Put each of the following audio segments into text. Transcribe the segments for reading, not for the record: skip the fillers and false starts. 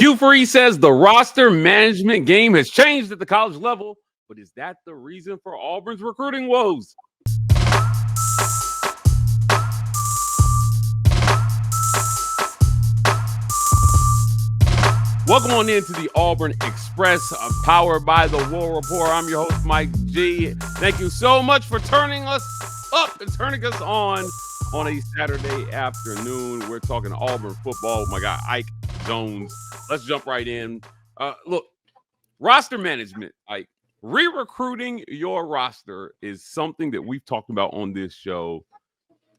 Hugh says the roster management game has changed at the college level, but is that the reason for Auburn's recruiting woes? Welcome on into the Auburn Express, powered by the Rapport. I'm your host, Mike G. Thank you so much for turning us up and turning us on a Saturday afternoon. We're talking Auburn football with my guy, Ike Jones. Let's jump right in. Look, roster management, Ike. Re-recruiting your roster is something that we've talked about on this show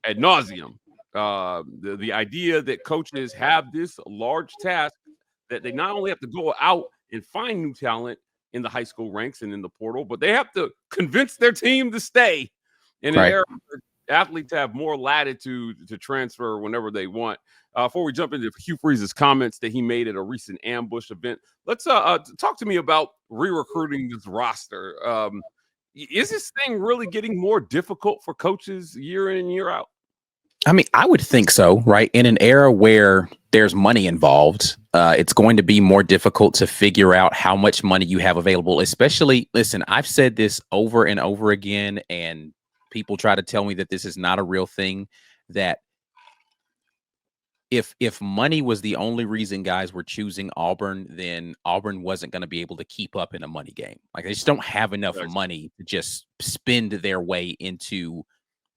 ad nauseum. The idea that coaches have this large task that they not only have to go out and find new talent in the high school ranks and in the portal, but they have to convince their team to stay in an era where athletes have more latitude to transfer whenever they want. Before we jump into Hugh Freeze's comments that he made at a recent ambush event, let's talk to me about re-recruiting this roster. Is this thing really getting more difficult for coaches year in and year out? I mean, I would think so, right? In an era where there's money involved, it's going to be more difficult to figure out how much money you have available, especially, listen, I've said this over and over again, and people try to tell me that this is not a real thing, that if money was the only reason guys were choosing Auburn, then Auburn wasn't going to be able to keep up in a money game. Like, they just don't have enough money to just spend their way into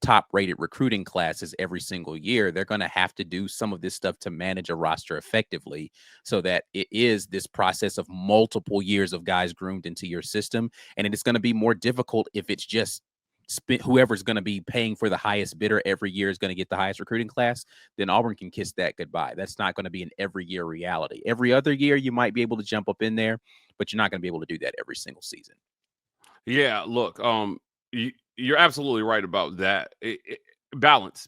top-rated recruiting classes every single year. They're going to have to do some of this stuff to manage a roster effectively, so that it is this process of multiple years of guys groomed into your system. And it's going to be more difficult if it's just whoever's going to be paying for the highest bidder every year is going to get the highest recruiting class. Then Auburn can kiss that goodbye. That's not going to be an every year reality. Every other year you might be able to jump up in there, but you're not going to be able to do that every single season. Yeah, look, you're absolutely right about that. Balance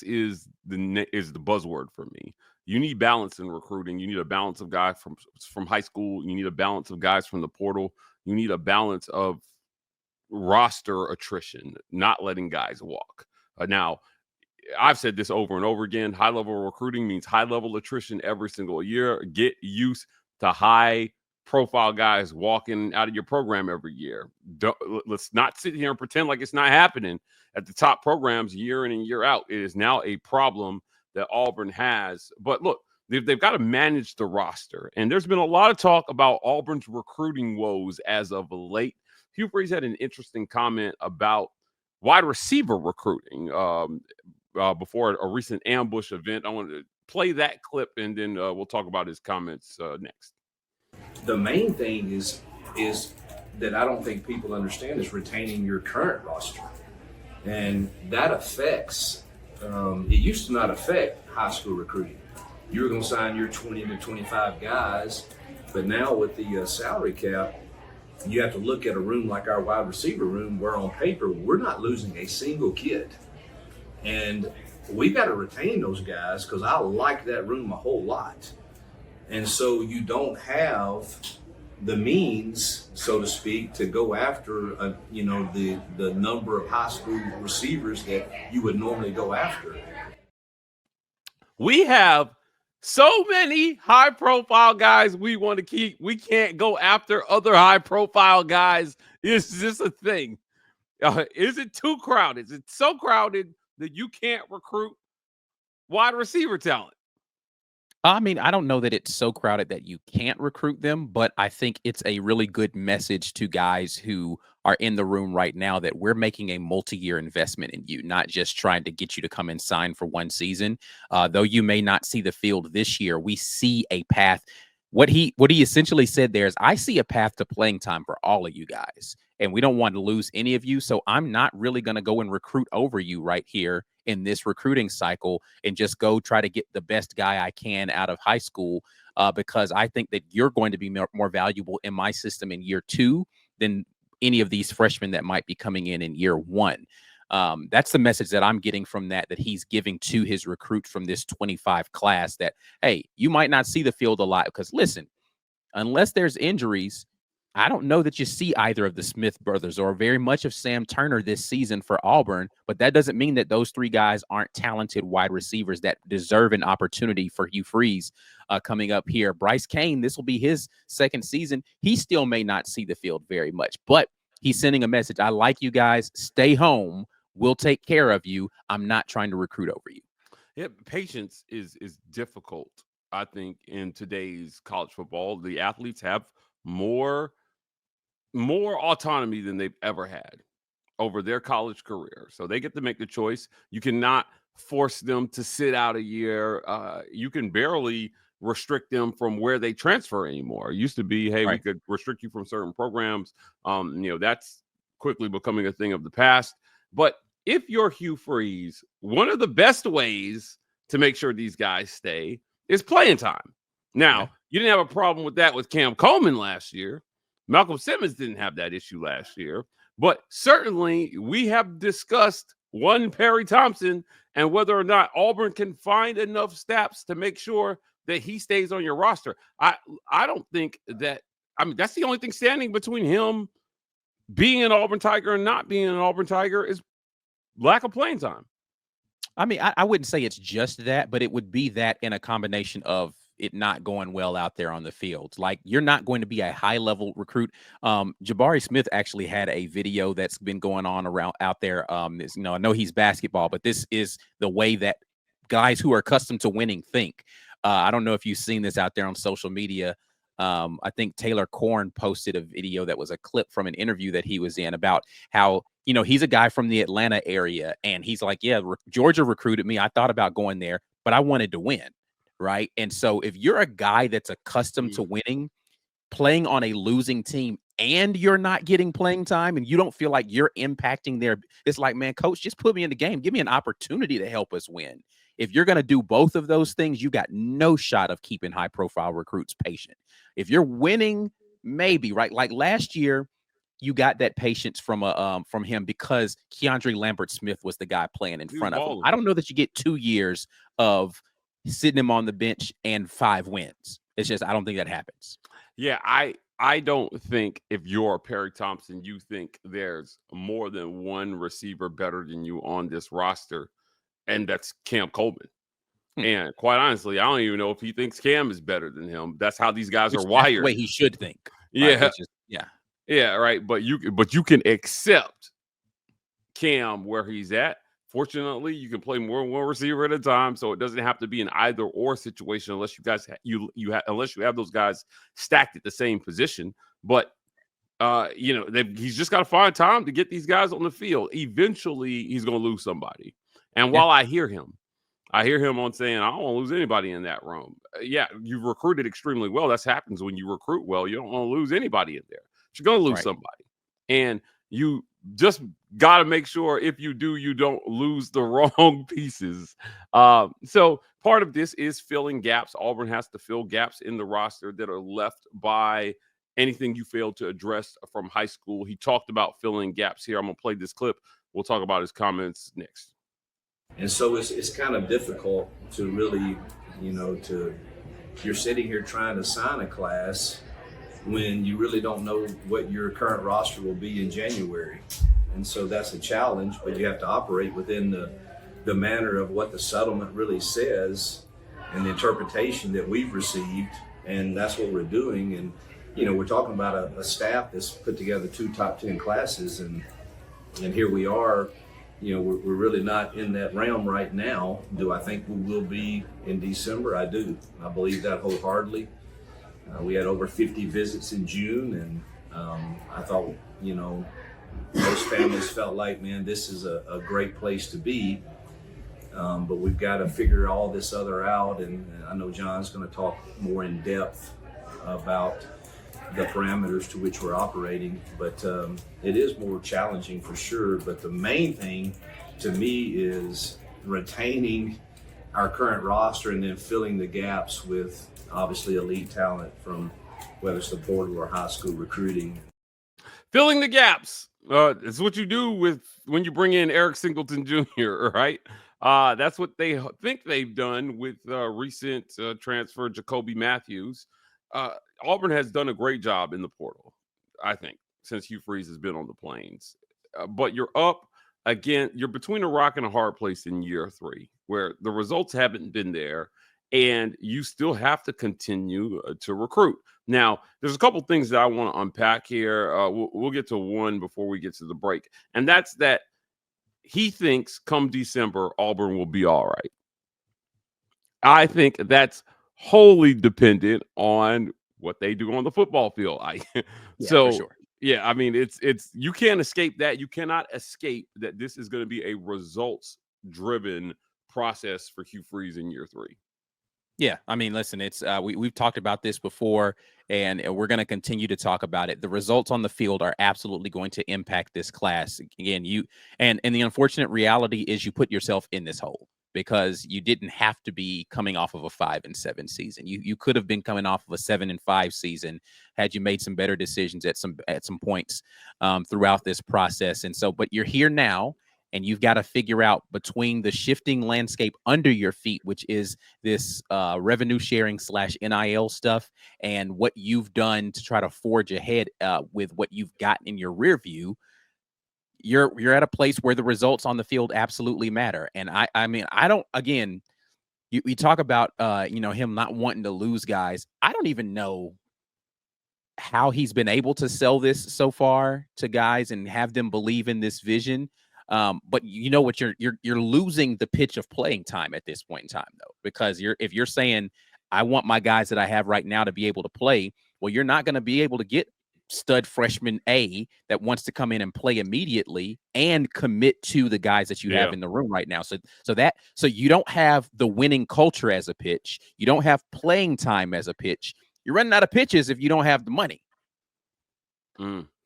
is the buzzword for me. You need balance in recruiting. You need a balance of guys from high school. You need a balance of guys from the portal. You need a balance of roster attrition, not letting guys walk. Now, I've said this over and over again. High-level recruiting means high-level attrition every single year. Get used to high-profile guys walking out of your program every year. Let's not sit here and pretend like it's not happening at the top programs year in and year out. It is now a problem that Auburn has. But look, they've got to manage the roster. And there's been a lot of talk about Auburn's recruiting woes as of late. Hugh Freeze had an interesting comment about wide receiver recruiting before a recent ambush event. I wanted to play that clip, and then we'll talk about his comments next. The main thing is that I don't think people understand is retaining your current roster. And that affects, it used to not affect high school recruiting. You were going to sign your 20 to 25 guys, but now with the salary cap, you have to look at a room like our wide receiver room where on paper we're not losing a single kid. And we've got to retain those guys because I like that room a whole lot. And so you don't have the means, so to speak, to go after, the number of high school receivers that you would normally go after. We have so many high-profile guys we want to keep. We can't go after other high-profile guys. Is this a thing? Is it too crowded? Is it so crowded that you can't recruit wide receiver talent? I mean, I don't know that it's so crowded that you can't recruit them, but I think it's a really good message to guys who are in the room right now that we're making a multi-year investment in you, not just trying to get you to come and sign for one season. Though you may not see the field this year, we see a path. What he essentially said there is, I see a path to playing time for all of you guys, and we don't want to lose any of you. So I'm not really going to go and recruit over you right here in this recruiting cycle and just go try to get the best guy I can out of high school, because I think that you're going to be more valuable in my system in year 2 than any of these freshmen that might be coming in year 1. That's the message that I'm getting from that he's giving to his recruits from this 25 class, that, hey, you might not see the field a lot because, listen, unless there's injuries, I don't know that you see either of the Smith brothers or very much of Sam Turner this season for Auburn, but that doesn't mean that those three guys aren't talented wide receivers that deserve an opportunity for Hugh Freeze coming up here. Bryce Kane, this will be his second season. He still may not see the field very much, but he's sending a message. I like you guys. Stay home. We'll take care of you. I'm not trying to recruit over you. Yeah, patience is difficult, I think, in today's college football. The athletes have more autonomy than they've ever had over their college career. So they get to make the choice. You cannot force them to sit out a year. You can barely restrict them from where they transfer anymore. It used to be, hey, we could restrict you from certain programs. That's quickly becoming a thing of the past. But if you're Hugh Freeze, one of the best ways to make sure these guys stay is playing time. Now, you didn't have a problem with that with Cam Coleman last year. Malcolm Simmons didn't have that issue last year, but certainly we have discussed one Perry Thompson and whether or not Auburn can find enough snaps to make sure that he stays on your roster. I don't think that, that's the only thing standing between him being an Auburn Tiger and not being an Auburn Tiger is lack of playing time. I wouldn't say it's just that, but it would be that in a combination of it not going well out there on the field. Like, you're not going to be a high-level recruit. Jabari Smith actually had a video that's been going on around out there. I know he's basketball, but this is the way that guys who are accustomed to winning think. I don't know if you've seen this out there on social media. I think Taylor Korn posted a video that was a clip from an interview that he was in about how, he's a guy from the Atlanta area. And he's like, yeah, Georgia recruited me. I thought about going there, but I wanted to win. Right. And so if you're a guy that's accustomed to winning, playing on a losing team, and you're not getting playing time and you don't feel like you're impacting it's like, man, coach, just put me in the game. Give me an opportunity to help us win. If you're going to do both of those things, you got no shot of keeping high profile recruits patient. If you're winning, maybe, right? Like last year, you got that patience from him because Keandre Lambert-Smith was the guy playing in front of him. I don't know that you get 2 years of sitting him on the bench and 5 wins. It's just, I don't think that happens. Yeah, I don't think if you're Perry Thompson, you think there's more than one receiver better than you on this roster, and that's Cam Coleman. And quite honestly, I don't even know if he thinks Cam is better than him. That's how these guys are wired. The way he should think. Yeah. Right? Yeah, right. But you can accept Cam where he's at. Fortunately, you can play more than one receiver at a time, so it doesn't have to be an either or situation unless you guys unless you have those guys stacked at the same position. But he's just got to find time to get these guys on the field. Eventually, he's going to lose somebody. And while I hear him on saying, I don't want to lose anybody in that room. You've recruited extremely well. That happens when you recruit well. You don't want to lose anybody in there. But you're going to lose somebody, and you just got to make sure if you do, you don't lose the wrong pieces. So part of this is filling gaps. Auburn has to fill gaps in the roster that are left by anything you failed to address from high school. He talked about filling gaps here. I'm going to play this clip. We'll talk about his comments next. And so it's kind of difficult to really, you're sitting here trying to sign a class when you really don't know what your current roster will be in January. And so that's a challenge, but you have to operate within the manner of what the settlement really says and the interpretation that we've received. And that's what we're doing. And, we're talking about a staff that's put together 2 top 10 classes. And here we are, we're really not in that realm right now. Do I think we will be in December? I do. I believe that wholeheartedly. We had over 50 visits in June, and I thought, most families felt like, man, this is a great place to be, but we've got to figure all this other out, and I know John's going to talk more in depth about the parameters to which we're operating, but it is more challenging for sure. But the main thing to me is retaining our current roster and then filling the gaps with obviously elite talent from whether it's the portal or high school recruiting. Filling the gaps. It's what you do when you bring in Eric Singleton Jr., right? That's what they think they've done with recent transfer Jacoby Matthews. Auburn has done a great job in the portal. I think, since Hugh Freeze has been on the Plains. But you're up again. You're between a rock and a hard place in year 3, where the results haven't been there, and you still have to continue to recruit. Now, there's a couple things that I want to unpack here. We'll get to one before we get to the break, and that's that he thinks come December, Auburn will be all right. I think that's wholly dependent on what they do on the football field. For sure. Yeah, I mean, it's you can't escape that. You cannot escape that this is going to be a results-driven process for Hugh Freeze in year 3. Yeah, I mean, listen, it's we've talked about this before, and we're going to continue to talk about it. The results on the field are absolutely going to impact this class. Again, and the unfortunate reality is you put yourself in this hole because you didn't have to be coming off of a 5-7 season. You could have been coming off of a 7-5 season had you made some better decisions at some points throughout this process. And so, but you're here now. And you've got to figure out between the shifting landscape under your feet, which is this revenue sharing / NIL stuff, and what you've done to try to forge ahead with what you've got in your rear view. You're at a place where the results on the field absolutely matter. And I mean, I don't, again, you talk about, him not wanting to lose guys. I don't even know how he's been able to sell this so far to guys and have them believe in this vision. But you know what, you're losing the pitch of playing time at this point in time, though, because if you're saying I want my guys that I have right now to be able to play, well, you're not going to be able to get stud freshman A that wants to come in and play immediately and commit to the guys that you have in the room right now. So you don't have the winning culture as a pitch. You don't have playing time as a pitch. You're running out of pitches if you don't have the money.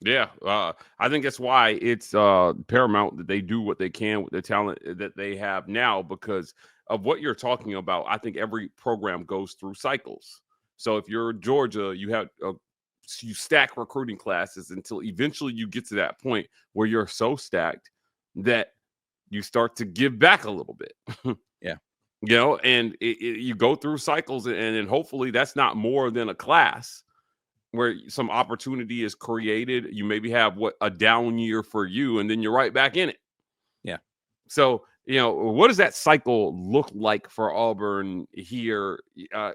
Yeah, I think that's why it's paramount that they do what they can with the talent that they have now, because of what you're talking about. I think every program goes through cycles. So if you're Georgia, you stack recruiting classes until eventually you get to that point where you're so stacked that you start to give back a little bit. Yeah. And you go through cycles, and then hopefully that's not more than a class where some opportunity is created. You maybe have a down year for you, and then you're right back in it. Yeah. So, what does that cycle look like for Auburn here?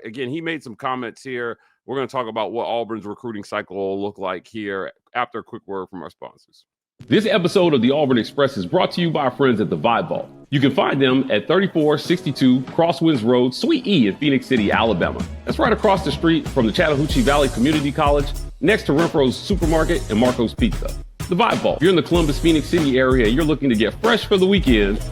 Again, he made some comments here. We're going to talk about what Auburn's recruiting cycle will look like here after a quick word from our sponsors. This episode of the Auburn Express is brought to you by our friends at the Vibe Vault. You can find them at 3462 Crosswinds Road, Suite E in Phoenix City, Alabama. That's right across the street from the Chattahoochee Valley Community College, next to Renfro's Supermarket and Marco's Pizza. The Vibe Vault. If you're in the Columbus, Phoenix City area and you're looking to get fresh for the weekend,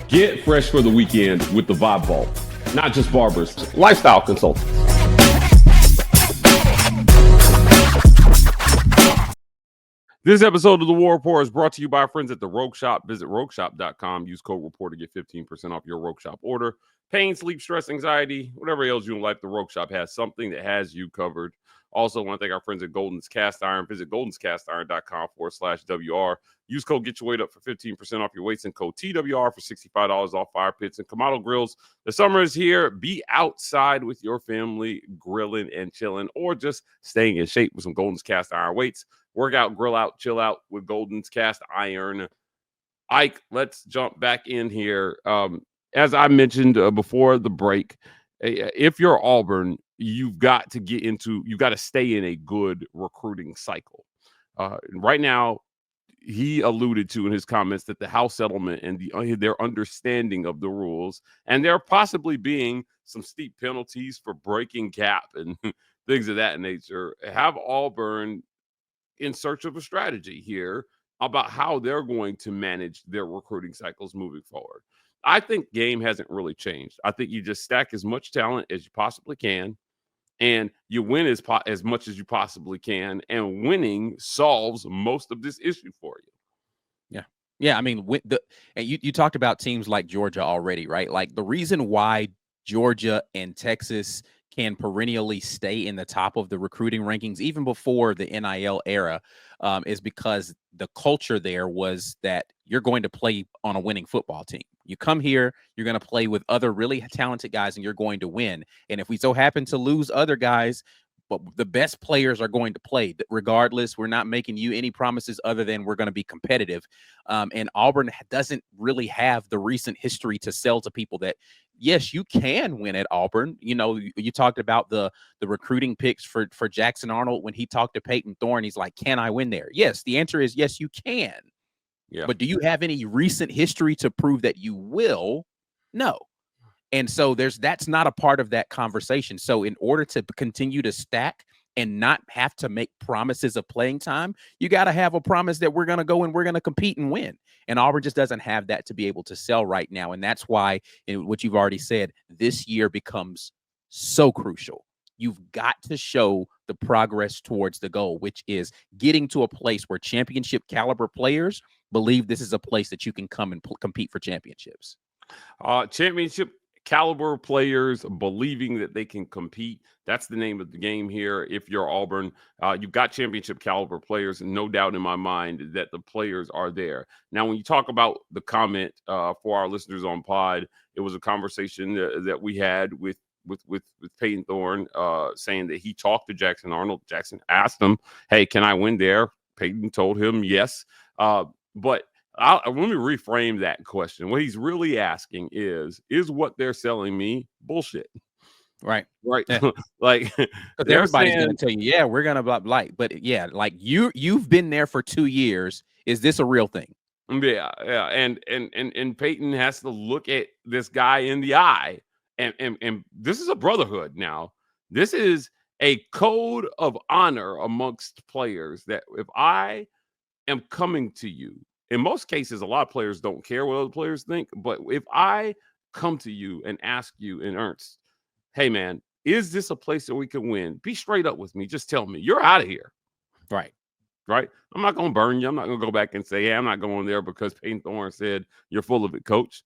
get fresh for the weekend with the Vibe Vault. Not just barbers, lifestyle consultants. This episode of the War Report is brought to you by our friends at the Rogue Shop. Visit rogueshop.com. Use code REPORT to get 15% off your Rogue Shop order. Pain, sleep, stress, anxiety, whatever ails you in life, the Rogue Shop has something that has you covered. Also, I want to thank our friends at Golden's Cast Iron. Visit goldenscastiron.com/WR. Use code Get Your Weight Up for 15% off your weights and code TWR for $65 off fire pits and Kamado Grills. The summer is here. Be outside with your family, grilling and chilling, or just staying in shape with some Golden's Cast Iron weights. Work out, grill out, chill out with Golden's Cast Iron. Ike, let's jump back in here. As I mentioned before the break, if you're Auburn, you've got to stay in a good recruiting cycle. Right now, he alluded to in his comments that the House settlement and their understanding of the rules, and there possibly being some steep penalties for breaking cap and things of that nature, have Auburn in search of a strategy here about how they're going to manage their recruiting cycles moving forward. I think game hasn't really changed. I think you just stack as much talent as you possibly can, and you win as much as you possibly can, and winning solves most of this issue for you. Yeah. I mean, and you talked about teams like Georgia already, right? Like the reason why Georgia and Texas can perennially stay in the top of the recruiting rankings, even before the NIL era, is because the culture there was that you're going to play on a winning football team. You come here, you're going to play with other really talented guys, and you're going to win. And if we so happen to lose other guys, but the best players are going to play regardless. We're not making you any promises other than we're going to be competitive. And Auburn doesn't really have the recent history to sell to people that, yes, you can win at Auburn. You know, you talked about the recruiting picks for Jackson Arnold. When he talked to Peyton Thorne, he's like, can I win there? Yes, the answer is yes, you can. Yeah. But do you have any recent history to prove that you will? No. And so that's not a part of that conversation. So in order to continue to stack and not have to make promises of playing time, you got to have a promise that we're going to go and we're going to compete and win. And Auburn just doesn't have that to be able to sell right now. And that's why, in what you've already said, this year becomes so crucial. You've got to show the progress towards the goal, which is getting to a place where championship caliber players believe this is a place that you can come and compete for championships. Championship caliber players believing that they can compete. That's the name of the game here. If you're Auburn, you've got championship caliber players, and no doubt in my mind that the players are there. Now, when you talk about the comment for our listeners on pod, it was a conversation that we had with Peyton Thorne, saying that he talked to Jackson Arnold. Jackson asked him, hey, can I win there? Peyton told him yes. But let me reframe that question. What he's really asking is what they're selling me bullshit? Right. Yeah. Like, everybody's going to tell you, yeah, we're going to blah. But yeah, like you've been there for 2 years. Is this a real thing? Yeah. And Peyton has to look at this guy in the eye, and this is a brotherhood now. This is a code of honor amongst players that if I am coming to you, in most cases, a lot of players don't care what other players think. But if I come to you and ask you in earnest, hey, man, is this a place that we can win? Be straight up with me. Just tell me. You're out of here. Right. I'm not going to burn you. I'm not going to go back and say, hey, I'm not going there because Peyton Thorne said you're full of it, coach.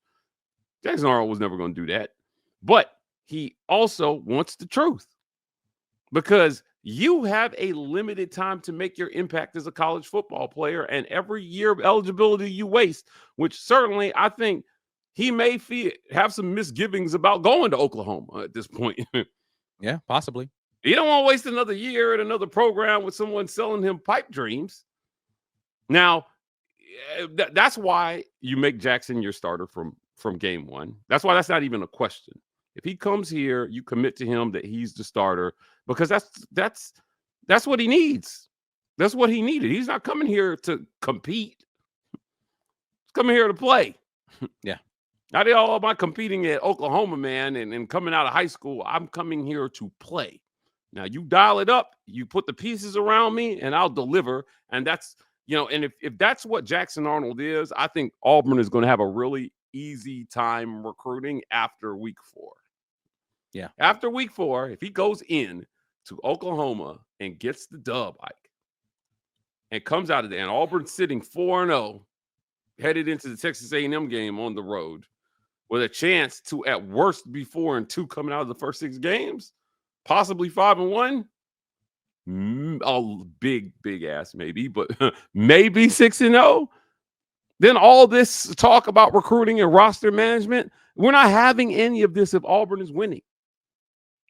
Jackson Arnold was never going to do that. But he also wants the truth, because you have a limited time to make your impact as a college football player, and every year of eligibility you waste, which certainly I think he may have some misgivings about going to Oklahoma at this point. Yeah, possibly. You don't want to waste another year at another program with someone selling him pipe dreams. Now, that's why you make Jackson your starter from game one. That's why that's not even a question. If he comes here, you commit to him that he's the starter, because that's what he needs. That's what he needed. He's not coming here to compete. He's coming here to play. Yeah. I did all my competing at Oklahoma, man, and coming out of high school. I'm coming here to play. Now, you dial it up, you put the pieces around me, and I'll deliver. And that's, and if that's what Jackson Arnold is, I think Auburn is going to have a really easy time recruiting after week 4. Yeah. After week 4, if he goes in to Oklahoma and gets the dub, Ike, and comes out of there, and Auburn's sitting 4-0, headed into the Texas A&M game on the road, with a chance to, at worst, be 4-2 coming out of the first 6 games, possibly 5-1. Big ass maybe, but maybe 6-0. Then all this talk about recruiting and roster management, we're not having any of this if Auburn is winning.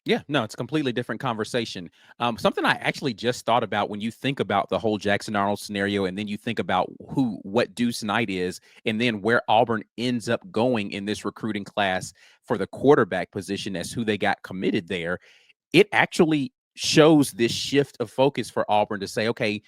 Yeah, no, it's a completely different conversation. Something I actually just thought about when you think about the whole Jackson Arnold scenario, and then you think about what Deuce Knight is, and then where Auburn ends up going in this recruiting class for the quarterback position as who they got committed there. It actually shows this shift of focus for Auburn to say, okay,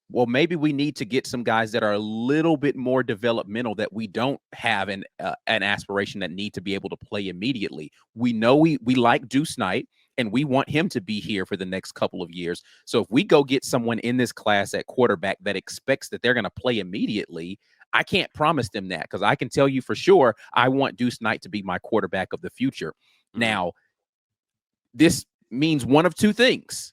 well, maybe we need to get some guys that are a little bit more developmental, that we don't have an aspiration that need to be able to play immediately. We know we like Deuce Knight, and we want him to be here for the next couple of years. So if we go get someone in this class at quarterback that expects that they're going to play immediately, I can't promise them that, because I can tell you for sure I want Deuce Knight to be my quarterback of the future. Mm-hmm. Now, this means one of two things.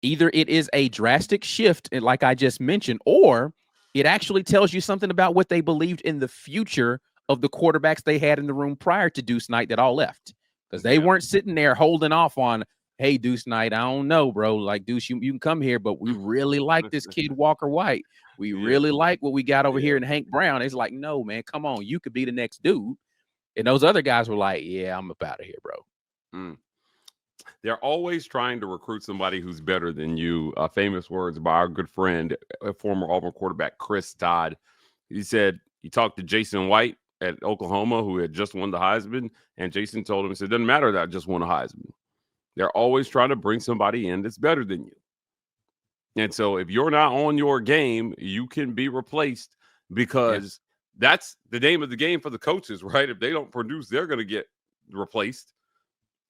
Either it is a drastic shift, like I just mentioned, or it actually tells you something about what they believed in the future of the quarterbacks they had in the room prior to Deuce Knight that all left. because they weren't sitting there holding off on, hey, Deuce Knight, I don't know, bro. Like, Deuce, you can come here, but we really like this kid, Walker White. We really like what we got over here in Hank Brown. It's like, no, man, come on. You could be the next dude. And those other guys were like, yeah, I'm up out of here, bro. They're always trying to recruit somebody who's better than you. Famous words by our good friend, former Auburn quarterback Chris Todd. He said he talked to Jason White at Oklahoma, who had just won the Heisman, and Jason told him, he said, it doesn't matter that I just won a Heisman. They're always trying to bring somebody in that's better than you. And so if you're not on your game, you can be replaced, because that's the name of the game for the coaches, right? If they don't produce, they're going to get replaced.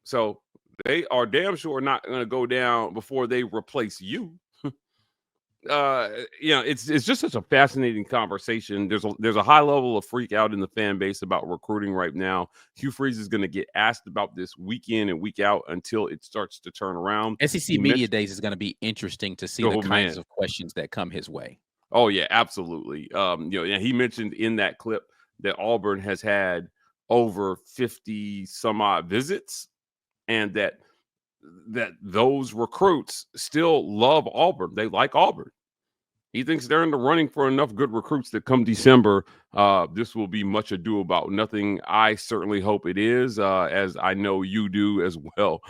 So they are damn sure not going to go down before they replace you. It's just such a fascinating conversation. There's a high level of freak out in the fan base about recruiting right now. Hugh Freeze is going to get asked about this week in and week out until it starts to turn around. SEC Media Days is going to be interesting to see the kinds of questions that come his way. Oh yeah, absolutely. He mentioned in that clip that Auburn has had over 50 some odd visits, and that those recruits still love Auburn. They like Auburn. He thinks they're in the running for enough good recruits that come December, this will be much ado about nothing. I certainly hope it is, as I know you do as well.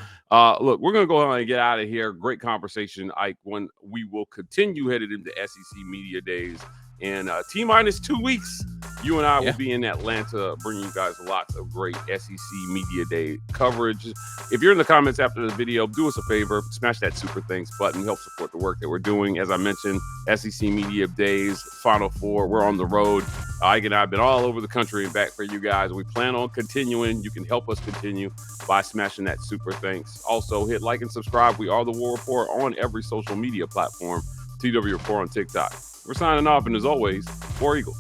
Look, we're going to go ahead and get out of here. Great conversation, Ike. When we will continue headed into SEC Media Days. And T-minus 2 weeks, you and I will be in Atlanta bringing you guys lots of great SEC Media Day coverage. If you're in the comments after the video, do us a favor, smash that super thanks button, help support the work that we're doing. As I mentioned, SEC Media Days, Final Four, we're on the road. Ike and I have been all over the country and back for you guys. We plan on continuing. You can help us continue by smashing that super thanks. Also, hit like and subscribe. We are the War Report on every social media platform. TW Report on TikTok. We're signing off, and as always, War Eagle.